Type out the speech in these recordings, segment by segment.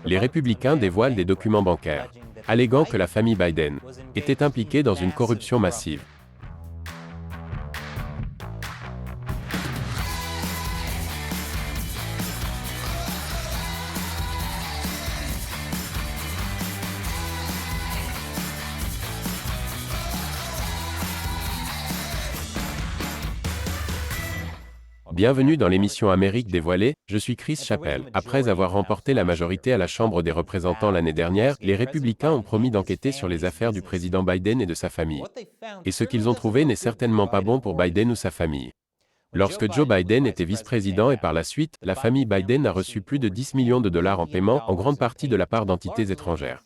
Les républicains dévoilent des documents bancaires, alléguant que la famille Biden était impliquée dans une corruption massive. Bienvenue dans l'émission Amérique dévoilée, je suis Chris Chappell. Après avoir remporté la majorité à la Chambre des représentants l'année dernière, les républicains ont promis d'enquêter sur les affaires du président Biden et de sa famille. Et ce qu'ils ont trouvé n'est certainement pas bon pour Biden ou sa famille. Lorsque Joe Biden était vice-président et par la suite, la famille Biden a reçu plus de 10 millions de dollars en paiement, en grande partie de la part d'entités étrangères.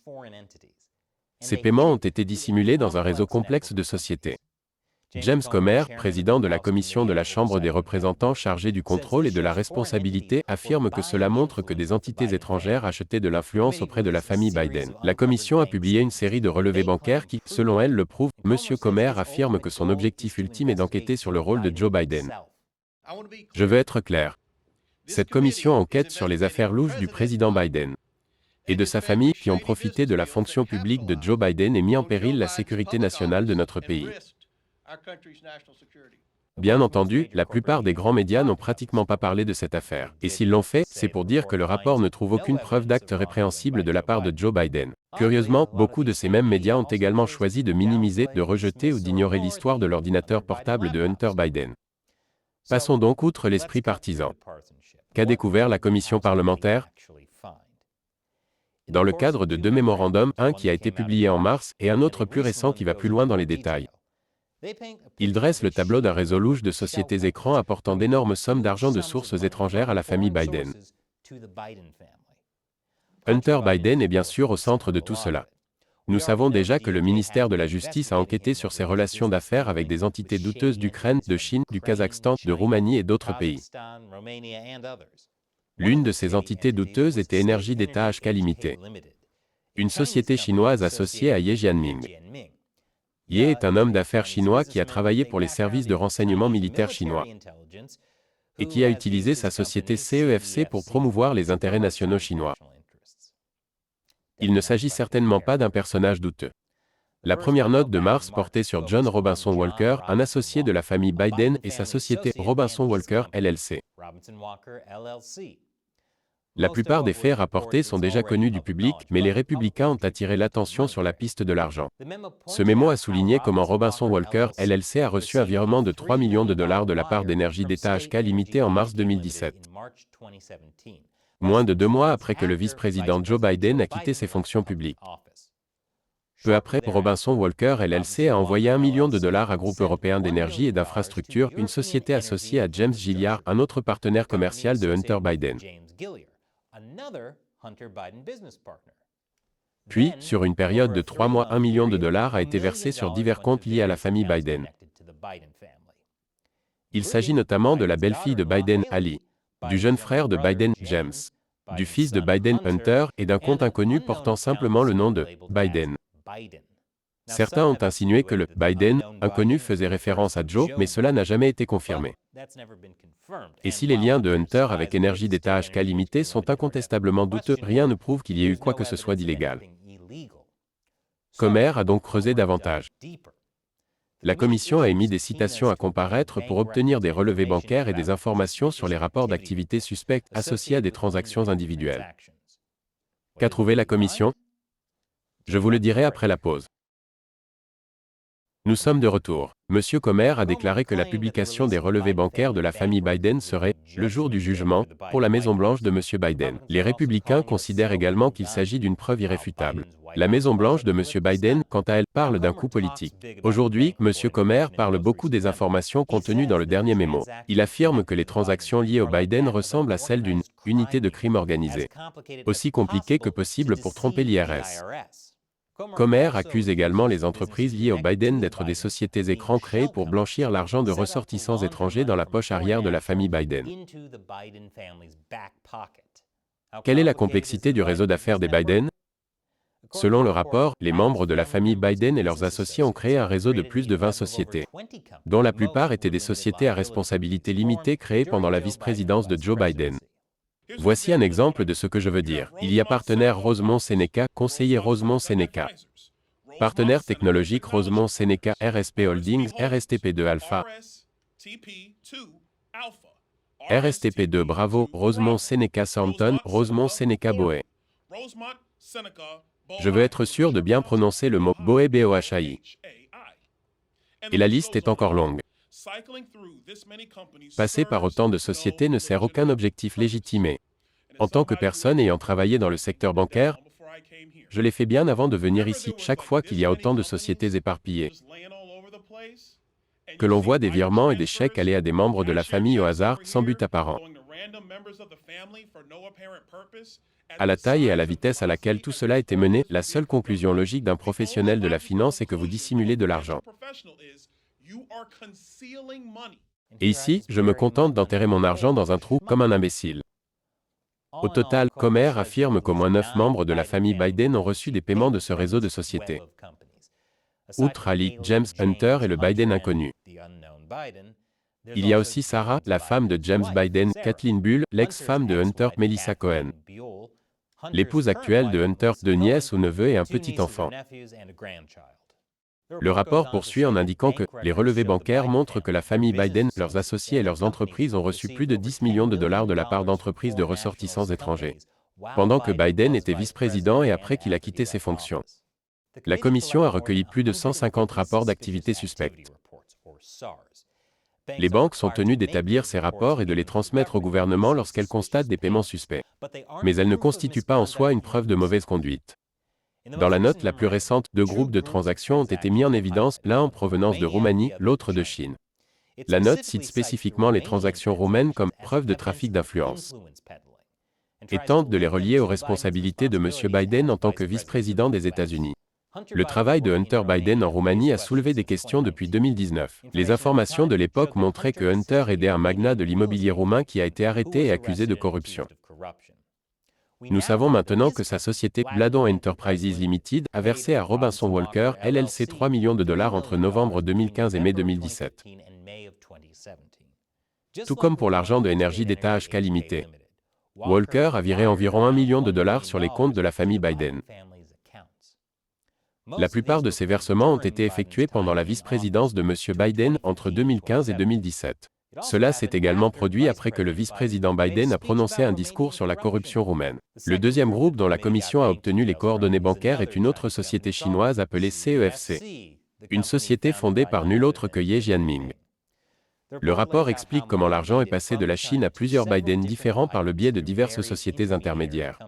Ces paiements ont été dissimulés dans un réseau complexe de sociétés. James Comer, président de la commission de la Chambre des représentants chargée du contrôle et de la responsabilité, affirme que cela montre que des entités étrangères achetaient de l'influence auprès de la famille Biden. La commission a publié une série de relevés bancaires qui, selon elle, le prouvent. Monsieur Comer affirme que son objectif ultime est d'enquêter sur le rôle de Joe Biden. Je veux être clair. Cette commission enquête sur les affaires louches du président Biden et de sa famille qui ont profité de la fonction publique de Joe Biden et mis en péril la sécurité nationale de notre pays. Bien entendu, la plupart des grands médias n'ont pratiquement pas parlé de cette affaire. Et s'ils l'ont fait, c'est pour dire que le rapport ne trouve aucune preuve d'acte répréhensible de la part de Joe Biden. Curieusement, beaucoup de ces mêmes médias ont également choisi de minimiser, de rejeter ou d'ignorer l'histoire de l'ordinateur portable de Hunter Biden. Passons donc outre l'esprit partisan. Qu'a découvert la commission parlementaire? Dans le cadre de deux mémorandums, un qui a été publié en mars et un autre plus récent qui va plus loin dans les détails. Il dresse le tableau d'un réseau louche de sociétés écrans apportant d'énormes sommes d'argent de sources étrangères à la famille Biden. Hunter Biden est bien sûr au centre de tout cela. Nous savons déjà que le ministère de la Justice a enquêté sur ses relations d'affaires avec des entités douteuses d'Ukraine, de Chine, du Kazakhstan, de Roumanie et d'autres pays. L'une de ces entités douteuses était Énergie d'État HK Limited, une société chinoise associée à Ye Jianming. Ye est un homme d'affaires chinois qui a travaillé pour les services de renseignement militaires chinois et qui a utilisé sa société CEFC pour promouvoir les intérêts nationaux chinois. Il ne s'agit certainement pas d'un personnage douteux. La première note de mars portait sur John Robinson Walker, un associé de la famille Biden et sa société Robinson Walker LLC. La plupart des faits rapportés sont déjà connus du public, mais les républicains ont attiré l'attention sur la piste de l'argent. Ce mémo a souligné comment Robinson Walker LLC a reçu un virement de 3 millions de dollars de la part d'Énergie d'État HK Limited en mars 2017. Moins de 2 mois après que le vice-président Joe Biden a quitté ses fonctions publiques. Peu après, Robinson Walker LLC a envoyé 1 million de dollars à Groupe Européen d'Énergie et d'Infrastructure, une société associée à James Gilliard, un autre partenaire commercial de Hunter Biden. Puis, sur une période de 3 mois, 1 million de dollars a été versé sur divers comptes liés à la famille Biden. Il s'agit notamment de la belle-fille de Biden, Ali, du jeune frère de Biden, James, du fils de Biden, Hunter, et d'un compte inconnu portant simplement le nom de Biden. Certains ont insinué que le Biden inconnu faisait référence à Joe, mais cela n'a jamais été confirmé. Et si les liens de Hunter avec Énergie d'État HK Limited sont incontestablement douteux, rien ne prouve qu'il y ait eu quoi que ce soit d'illégal. Comer a donc creusé davantage. La commission a émis des citations à comparaître pour obtenir des relevés bancaires et des informations sur les rapports d'activités suspectes associés à des transactions individuelles. Qu'a trouvé la commission? Je vous le dirai après la pause. Nous sommes de retour. Monsieur Comer a déclaré que la publication des relevés bancaires de la famille Biden serait « le jour du jugement » pour la Maison-Blanche de Monsieur Biden. Les républicains considèrent également qu'il s'agit d'une preuve irréfutable. La Maison-Blanche de Monsieur Biden, quant à elle, parle d'un coup politique. Aujourd'hui, Monsieur Comer parle beaucoup des informations contenues dans le dernier mémo. Il affirme que les transactions liées au Biden ressemblent à celles d'une « unité de crime organisée », aussi compliquée que possible pour tromper l'IRS. Comer accuse également les entreprises liées au Biden d'être des sociétés écrans créées pour blanchir l'argent de ressortissants étrangers dans la poche arrière de la famille Biden. Quelle est la complexité du réseau d'affaires des Biden? Selon le rapport, les membres de la famille Biden et leurs associés ont créé un réseau de plus de 20 sociétés, dont la plupart étaient des sociétés à responsabilité limitée créées pendant la vice-présidence de Joe Biden. Voici un exemple de ce que je veux dire. Il y a partenaire Rosemont Seneca, conseiller Rosemont Seneca. Partenaire technologique Rosemont Seneca, RSP Holdings, RSTP2 Alpha. RSTP2 Bravo, Rosemont Seneca Thornton, Rosemont Seneca Boe. Je veux être sûr de bien prononcer le mot Boe BOHAI. Et la liste est encore longue. Passer par autant de sociétés ne sert aucun objectif légitimé. En tant que personne ayant travaillé dans le secteur bancaire, je l'ai fait bien avant de venir ici, chaque fois qu'il y a autant de sociétés éparpillées. Que l'on voit des virements et des chèques aller à des membres de la famille au hasard, sans but apparent. À la taille et à la vitesse à laquelle tout cela était mené, la seule conclusion logique d'un professionnel de la finance est que vous dissimulez de l'argent. Et ici, je me contente d'enterrer mon argent dans un trou, comme un imbécile. Au total, Comer affirme qu'au moins 9 membres de la famille Biden ont reçu des paiements de ce réseau de sociétés. Outre Ali, James, Hunter et le Biden inconnu. Il y a aussi Sarah, la femme de James Biden, Kathleen Bull, l'ex-femme de Hunter, Melissa Cohen. L'épouse actuelle de Hunter, deux nièces ou neveux et un petit enfant. Le rapport poursuit en indiquant que les relevés bancaires montrent que la famille Biden, leurs associés et leurs entreprises ont reçu plus de 10 millions de dollars de la part d'entreprises de ressortissants étrangers, pendant que Biden était vice-président et après qu'il a quitté ses fonctions. La commission a recueilli plus de 150 rapports d'activités suspectes. Les banques sont tenues d'établir ces rapports et de les transmettre au gouvernement lorsqu'elles constatent des paiements suspects. Mais elles ne constituent pas en soi une preuve de mauvaise conduite. Dans la note la plus récente, 2 groupes de transactions ont été mis en évidence, l'un en provenance de Roumanie, l'autre de Chine. La note cite spécifiquement les transactions roumaines comme preuve de trafic d'influence et tente de les relier aux responsabilités de M. Biden en tant que vice-président des États-Unis. Le travail de Hunter Biden en Roumanie a soulevé des questions depuis 2019. Les informations de l'époque montraient que Hunter aidait un magnat de l'immobilier roumain qui a été arrêté et accusé de corruption. Nous savons maintenant que sa société, Bladon Enterprises Limited, a versé à Robinson Walker, LLC 3 millions de dollars entre novembre 2015 et mai 2017. Tout comme pour l'argent de Énergie d'État HK Limited. Walker a viré environ 1 million de dollars sur les comptes de la famille Biden. La plupart de ces versements ont été effectués pendant la vice-présidence de M. Biden entre 2015 et 2017. Cela s'est également produit après que le vice-président Biden a prononcé un discours sur la corruption roumaine. Le deuxième groupe dont la commission a obtenu les coordonnées bancaires est une autre société chinoise appelée CEFC, une société fondée par nul autre que Ye Jianming. Le rapport explique comment l'argent est passé de la Chine à plusieurs Biden différents par le biais de diverses sociétés intermédiaires.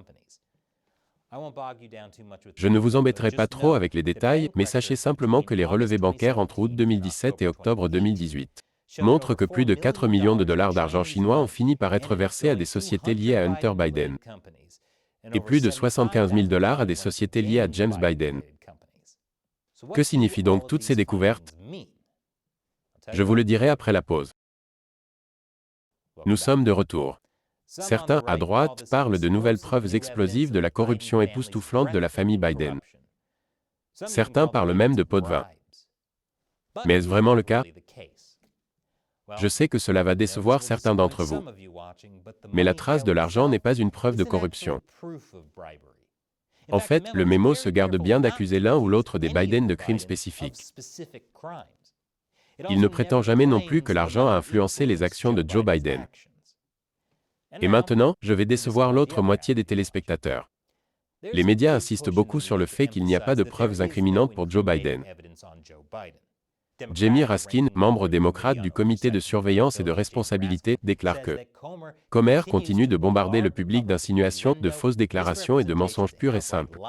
Je ne vous embêterai pas trop avec les détails, mais sachez simplement que les relevés bancaires entre août 2017 et octobre 2018 montrent que plus de 4 millions de dollars d'argent chinois ont fini par être versés à des sociétés liées à Hunter Biden et plus de 75 000 dollars à des sociétés liées à James Biden. Que signifient donc toutes ces découvertes? Je vous le dirai après la pause. Nous sommes de retour. Certains, à droite, parlent de nouvelles preuves explosives de la corruption époustouflante de la famille Biden. Certains parlent même de pots de vin. Mais est-ce vraiment le cas? Je sais que cela va décevoir certains d'entre vous. Mais la trace de l'argent n'est pas une preuve de corruption. En fait, le mémo se garde bien d'accuser l'un ou l'autre des Biden de crimes spécifiques. Il ne prétend jamais non plus que l'argent a influencé les actions de Joe Biden. Et maintenant, je vais décevoir l'autre moitié des téléspectateurs. Les médias insistent beaucoup sur le fait qu'il n'y a pas de preuves incriminantes pour Joe Biden. Jamie Raskin, membre démocrate du comité de surveillance et de responsabilité, déclare que Comer continue de bombarder le public d'insinuations, de fausses déclarations et de mensonges purs et simples,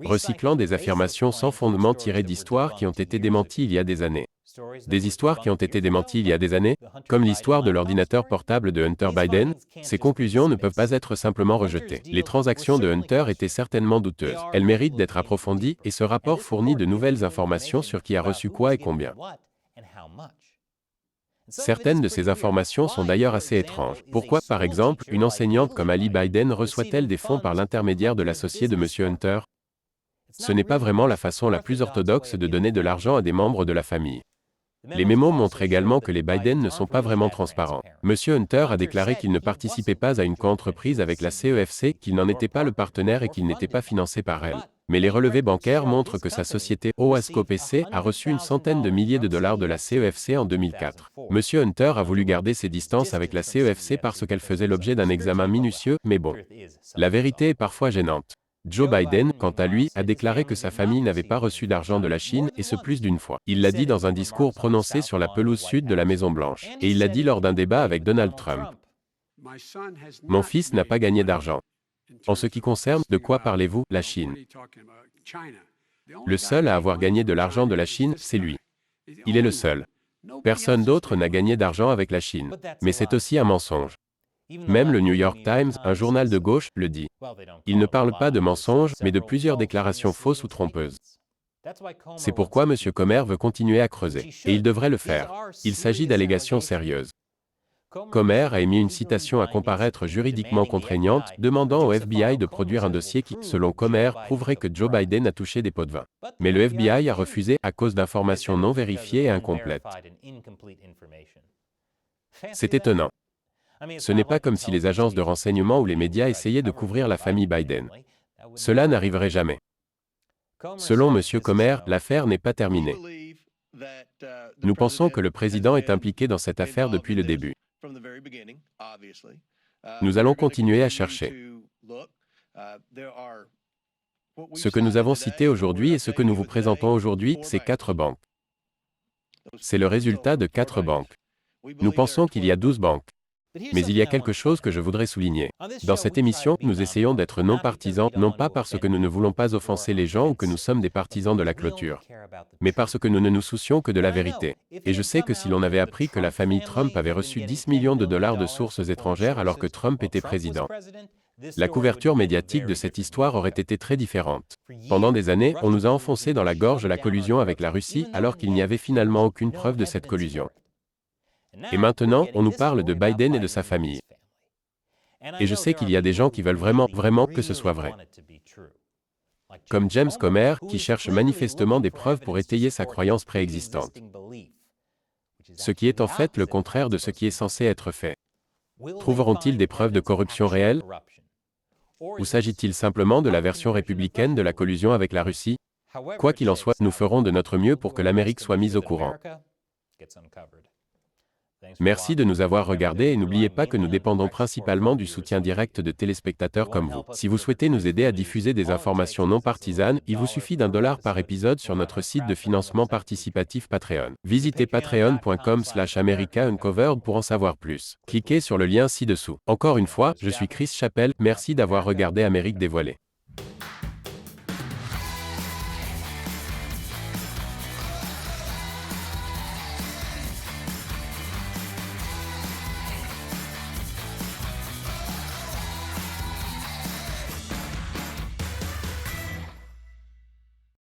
recyclant des affirmations sans fondement tirées d'histoires qui ont été démenties il y a des années. Des histoires qui ont été démenties il y a des années, comme l'histoire de l'ordinateur portable de Hunter Biden, ces conclusions ne peuvent pas être simplement rejetées. Les transactions de Hunter étaient certainement douteuses. Elles méritent d'être approfondies et ce rapport fournit de nouvelles informations sur qui a reçu quoi et combien. Certaines de ces informations sont d'ailleurs assez étranges. Pourquoi, par exemple, une enseignante comme Ali Biden reçoit-elle des fonds par l'intermédiaire de l'associé de M. Hunter? Ce n'est pas vraiment la façon la plus orthodoxe de donner de l'argent à des membres de la famille. Les mémos montrent également que les Biden ne sont pas vraiment transparents. Monsieur Hunter a déclaré qu'il ne participait pas à une coentreprise avec la CEFC, qu'il n'en était pas le partenaire et qu'il n'était pas financé par elle. Mais les relevés bancaires montrent que sa société OASCO PC a reçu une centaine de milliers de dollars de la CEFC en 2004. Monsieur Hunter a voulu garder ses distances avec la CEFC parce qu'elle faisait l'objet d'un examen minutieux, mais bon. La vérité est parfois gênante. Joe Biden, quant à lui, a déclaré que sa famille n'avait pas reçu d'argent de la Chine, et ce plus d'une fois. Il l'a dit dans un discours prononcé sur la pelouse sud de la Maison-Blanche. Et il l'a dit lors d'un débat avec Donald Trump. Mon fils n'a pas gagné d'argent. En ce qui concerne, de quoi parlez-vous, la Chine? Le seul à avoir gagné de l'argent de la Chine, c'est lui. Il est le seul. Personne d'autre n'a gagné d'argent avec la Chine. Mais c'est aussi un mensonge. Même le New York Times, un journal de gauche, le dit. Il ne parle pas de mensonges, mais de plusieurs déclarations fausses ou trompeuses. C'est pourquoi M. Comer veut continuer à creuser. Et il devrait le faire. Il s'agit d'allégations sérieuses. Comer a émis une citation à comparaître juridiquement contraignante, demandant au FBI de produire un dossier qui, selon Comer, prouverait que Joe Biden a touché des pots de vin. Mais le FBI a refusé à cause d'informations non vérifiées et incomplètes. C'est étonnant. Ce n'est pas comme si les agences de renseignement ou les médias essayaient de couvrir la famille Biden. Cela n'arriverait jamais. Selon M. Comer, l'affaire n'est pas terminée. Nous pensons que le président est impliqué dans cette affaire depuis le début. Nous allons continuer à chercher. Ce que nous avons cité aujourd'hui et ce que nous vous présentons aujourd'hui, c'est 4 banques. C'est le résultat de 4 banques. Nous pensons qu'il y a 12 banques. Mais il y a quelque chose que je voudrais souligner. Dans cette émission, nous essayons d'être non partisans, non pas parce que nous ne voulons pas offenser les gens ou que nous sommes des partisans de la clôture, mais parce que nous ne nous soucions que de la vérité. Et je sais que si l'on avait appris que la famille Trump avait reçu 10 millions de dollars de sources étrangères alors que Trump était président, la couverture médiatique de cette histoire aurait été très différente. Pendant des années, on nous a enfoncé dans la gorge la collusion avec la Russie alors qu'il n'y avait finalement aucune preuve de cette collusion. Et maintenant, on nous parle de Biden et de sa famille. Et je sais qu'il y a des gens qui veulent vraiment que ce soit vrai. Comme James Comer, qui cherche manifestement des preuves pour étayer sa croyance préexistante. Ce qui est en fait le contraire de ce qui est censé être fait. Trouveront-ils des preuves de corruption réelle? Ou s'agit-il simplement de la version républicaine de la collusion avec la Russie? Quoi qu'il en soit, nous ferons de notre mieux pour que l'Amérique soit mise au courant. Merci de nous avoir regardés et n'oubliez pas que nous dépendons principalement du soutien direct de téléspectateurs comme vous. Si vous souhaitez nous aider à diffuser des informations non partisanes, il vous suffit $1 par épisode sur notre site de financement participatif Patreon. Visitez patreon.com/americauncovered pour en savoir plus. Cliquez sur le lien ci-dessous. Encore une fois, je suis Chris Chappell, merci d'avoir regardé Amérique dévoilée.